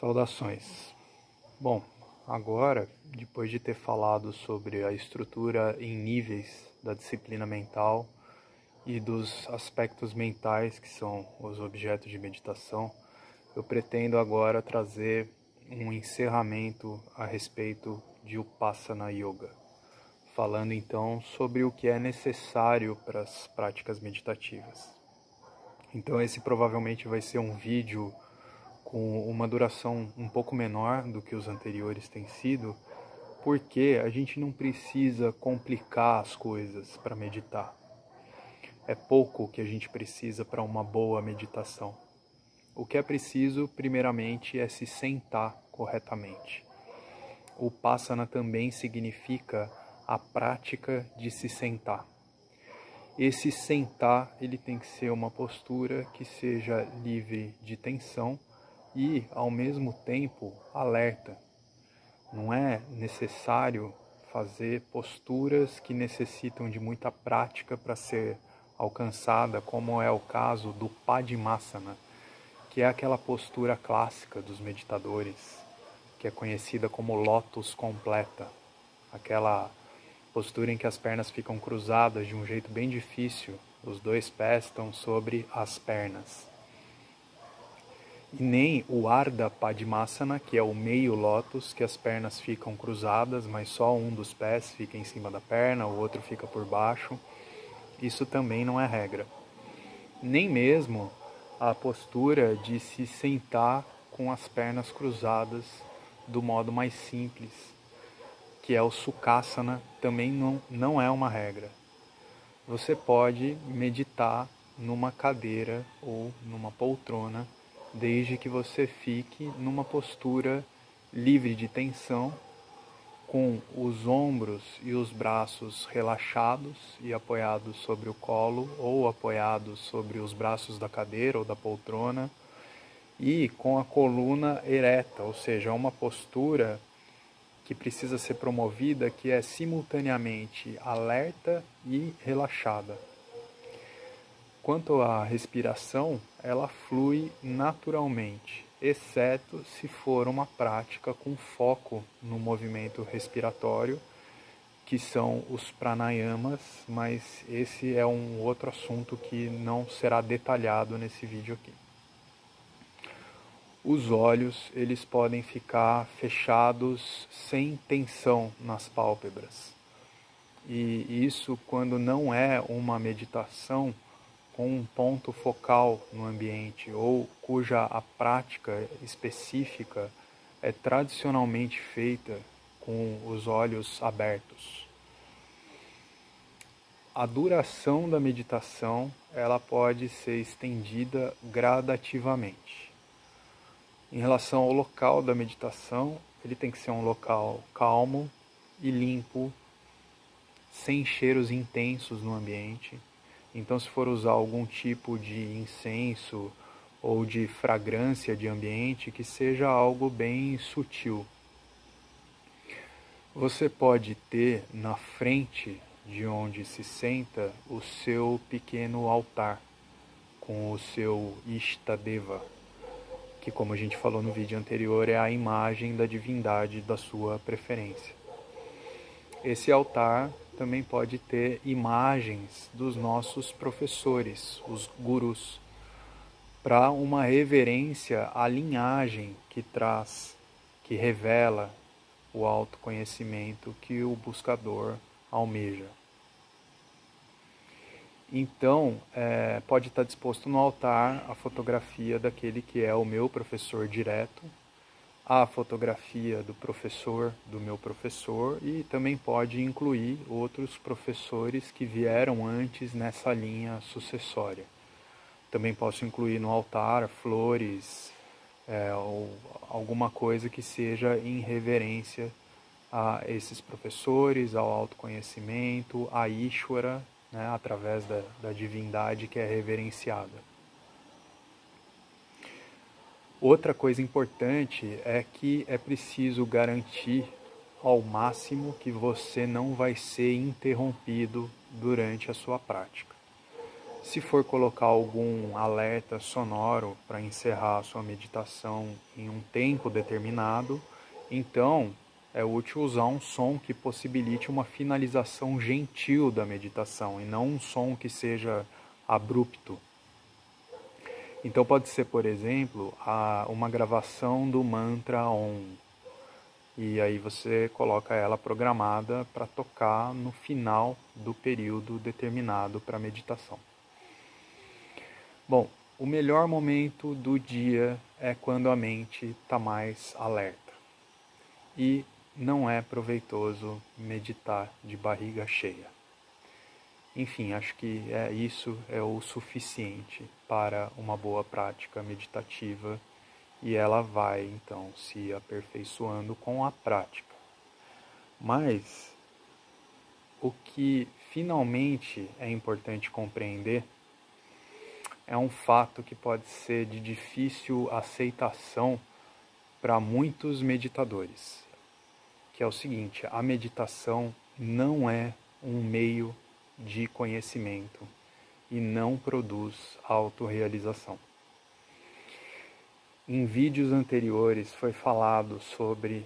Saudações. Bom, agora, depois de ter falado sobre a estrutura em níveis da disciplina mental e dos aspectos mentais que são os objetos de meditação, eu pretendo agora trazer um encerramento a respeito de Upasana Yoga, falando então sobre o que é necessário para as práticas meditativas. Então esse provavelmente vai ser um vídeo com uma duração um pouco menor do que os anteriores têm sido, porque a gente não precisa complicar as coisas para meditar. É pouco o que a gente precisa para uma boa meditação. O que é preciso, primeiramente, é se sentar corretamente. O Upasana também significa a prática de se sentar. Esse sentar, ele tem que ser uma postura que seja livre de tensão e, ao mesmo tempo, alerta. Não é necessário fazer posturas que necessitam de muita prática para ser alcançada, como é o caso do Padmasana, que é aquela postura clássica dos meditadores, que é conhecida como lótus completa, aquela postura em que as pernas ficam cruzadas de um jeito bem difícil, os dois pés estão sobre as pernas. E nem o Ardha Padmasana, que é o meio lótus, que as pernas ficam cruzadas, mas só um dos pés fica em cima da perna, o outro fica por baixo. Isso também não é regra. Nem mesmo a postura de se sentar com as pernas cruzadas do modo mais simples, que é o Sukhasana, também não é uma regra. Você pode meditar numa cadeira ou numa poltrona, desde que você fique numa postura livre de tensão, com os ombros e os braços relaxados e apoiados sobre o colo ou apoiados sobre os braços da cadeira ou da poltrona, e com a coluna ereta, ou seja, uma postura que precisa ser promovida, que é simultaneamente alerta e relaxada. Quanto à respiração, ela flui naturalmente, exceto se for uma prática com foco no movimento respiratório, que são os pranayamas, mas esse é um outro assunto que não será detalhado nesse vídeo aqui. Os olhos, eles podem ficar fechados sem tensão nas pálpebras. E isso quando não é uma meditação com um ponto focal no ambiente ou cuja a prática específica é tradicionalmente feita com os olhos abertos. A duração da meditação, ela pode ser estendida gradativamente. Em relação ao local da meditação, ele tem que ser um local calmo e limpo, sem cheiros intensos no ambiente. Então, se for usar algum tipo de incenso ou de fragrância de ambiente, que seja algo bem sutil. Você pode ter na frente de onde se senta o seu pequeno altar, com o seu Ishtadeva, que, como a gente falou no vídeo anterior, é a imagem da divindade da sua preferência. Esse altar também pode ter imagens dos nossos professores, os gurus, para uma reverência à linhagem que traz, que revela o autoconhecimento que o buscador almeja. Então, pode estar disposto no altar a fotografia daquele que é o meu professor direto, a fotografia do professor do meu professor, e também pode incluir outros professores que vieram antes nessa linha sucessória. Também posso incluir no altar flores ou alguma coisa que seja em reverência a esses professores, ao autoconhecimento, a Ishvara, né, através da divindade que é reverenciada. Outra coisa importante é que é preciso garantir ao máximo que você não vai ser interrompido durante a sua prática. Se for colocar algum alerta sonoro para encerrar a sua meditação em um tempo determinado, então é útil usar um som que possibilite uma finalização gentil da meditação e não um som que seja abrupto. Então pode ser, por exemplo, uma gravação do mantra Om. E aí você coloca ela programada para tocar no final do período determinado para a meditação. Bom, o melhor momento do dia é quando a mente está mais alerta. E não é proveitoso meditar de barriga cheia. Enfim, acho que isso é o suficiente para uma boa prática meditativa e ela vai, então, se aperfeiçoando com a prática. Mas o que finalmente é importante compreender é um fato que pode ser de difícil aceitação para muitos meditadores, que é o seguinte: a meditação não é um meio de conhecimento e não produz autorrealização. Em vídeos anteriores foi falado sobre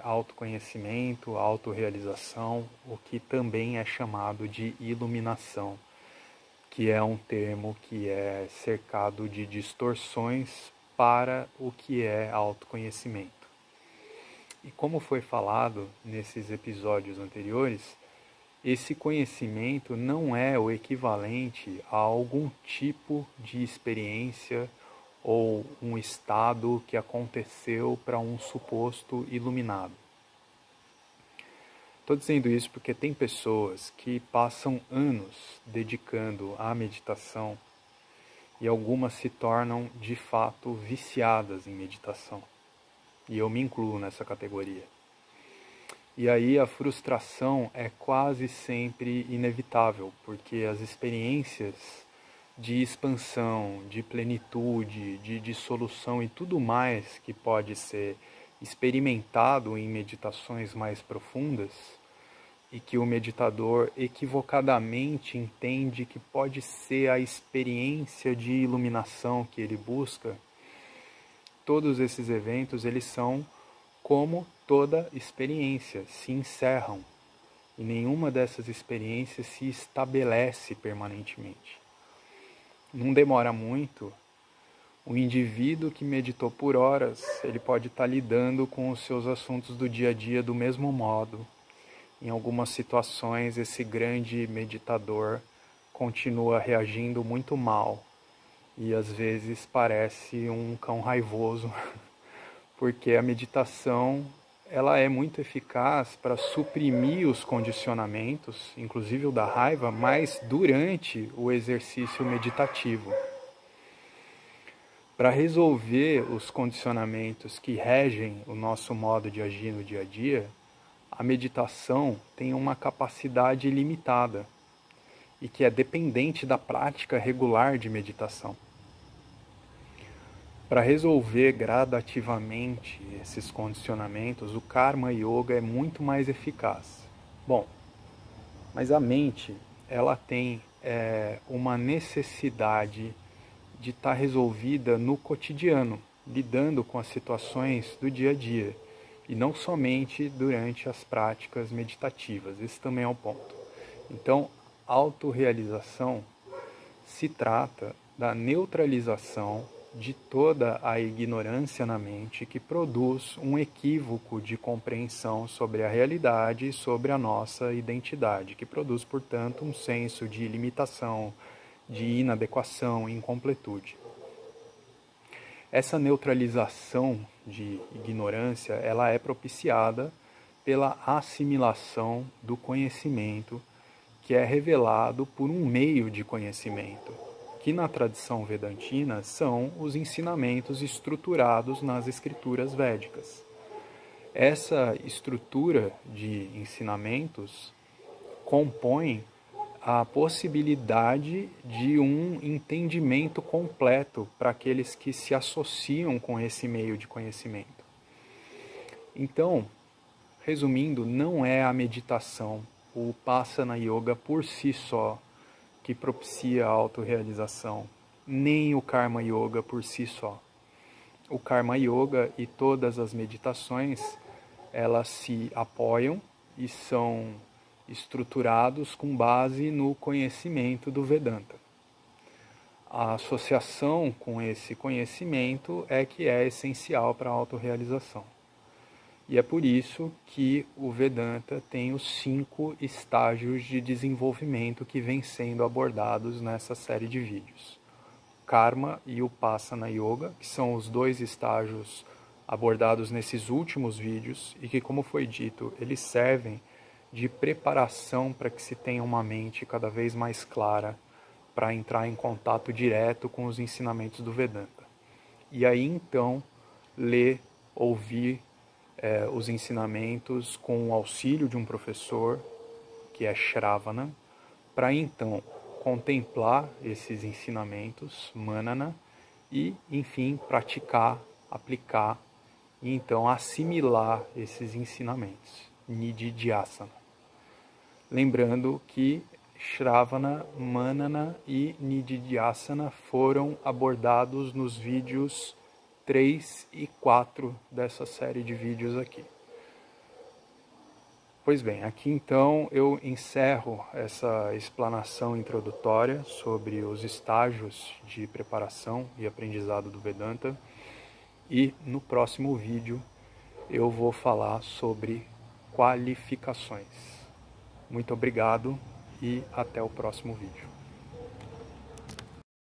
autoconhecimento, autorrealização, o que também é chamado de iluminação, que é um termo que é cercado de distorções para o que é autoconhecimento. E como foi falado nesses episódios anteriores, esse conhecimento não é o equivalente a algum tipo de experiência ou um estado que aconteceu para um suposto iluminado. Estou dizendo isso porque tem pessoas que passam anos dedicando à meditação e algumas se tornam de fato viciadas em meditação. E eu me incluo nessa categoria. E aí a frustração é quase sempre inevitável, porque as experiências de expansão, de plenitude, de dissolução e tudo mais que pode ser experimentado em meditações mais profundas e que o meditador equivocadamente entende que pode ser a experiência de iluminação que ele busca, todos esses eventos eles são como toda experiência, se encerram e nenhuma dessas experiências se estabelece permanentemente. Não demora muito, o indivíduo que meditou por horas, ele pode estar lidando com os seus assuntos do dia a dia do mesmo modo. Em algumas situações, esse grande meditador continua reagindo muito mal e às vezes parece um cão raivoso, porque a meditação ela é muito eficaz para suprimir os condicionamentos, inclusive o da raiva, mas durante o exercício meditativo. Para resolver os condicionamentos que regem o nosso modo de agir no dia a dia, a meditação tem uma capacidade limitada e que é dependente da prática regular de meditação. Para resolver gradativamente esses condicionamentos, o Karma Yoga é muito mais eficaz. Bom, mas a mente ela tem uma necessidade de estar resolvida no cotidiano, lidando com as situações do dia a dia, e não somente durante as práticas meditativas. Esse também é um ponto. Então, autorrealização se trata da neutralização de toda a ignorância na mente que produz um equívoco de compreensão sobre a realidade e sobre a nossa identidade, que produz, portanto, um senso de limitação, de inadequação e incompletude. Essa neutralização de ignorância, ela é propiciada pela assimilação do conhecimento, que é revelado por um meio de conhecimento, que na tradição vedantina são os ensinamentos estruturados nas escrituras védicas. Essa estrutura de ensinamentos compõe a possibilidade de um entendimento completo para aqueles que se associam com esse meio de conhecimento. Então, resumindo, não é a meditação, o Upasana Yoga por si só, que propicia a autorrealização, nem o Karma Yoga por si só. O Karma Yoga e todas as meditações, elas se apoiam e são estruturados com base no conhecimento do Vedanta. A associação com esse conhecimento é que é essencial para a autorrealização. E é por isso que o Vedanta tem os 5 estágios de desenvolvimento que vêm sendo abordados nessa série de vídeos. Karma e Upasana Yoga, que são os 2 estágios abordados nesses últimos vídeos e que, como foi dito, eles servem de preparação para que se tenha uma mente cada vez mais clara para entrar em contato direto com os ensinamentos do Vedanta. E aí então ler, ouvir os ensinamentos com o auxílio de um professor, que é Shravana, para então contemplar esses ensinamentos, Manana, e, enfim, praticar, aplicar, e então assimilar esses ensinamentos, Nididhyasana. Lembrando que Shravana, Manana e Nididhyasana foram abordados nos vídeos 3 e 4 dessa série de vídeos aqui. Pois bem, aqui então eu encerro essa explanação introdutória sobre os estágios de preparação e aprendizado do Vedanta, e no próximo vídeo eu vou falar sobre qualificações. Muito obrigado e até o próximo vídeo.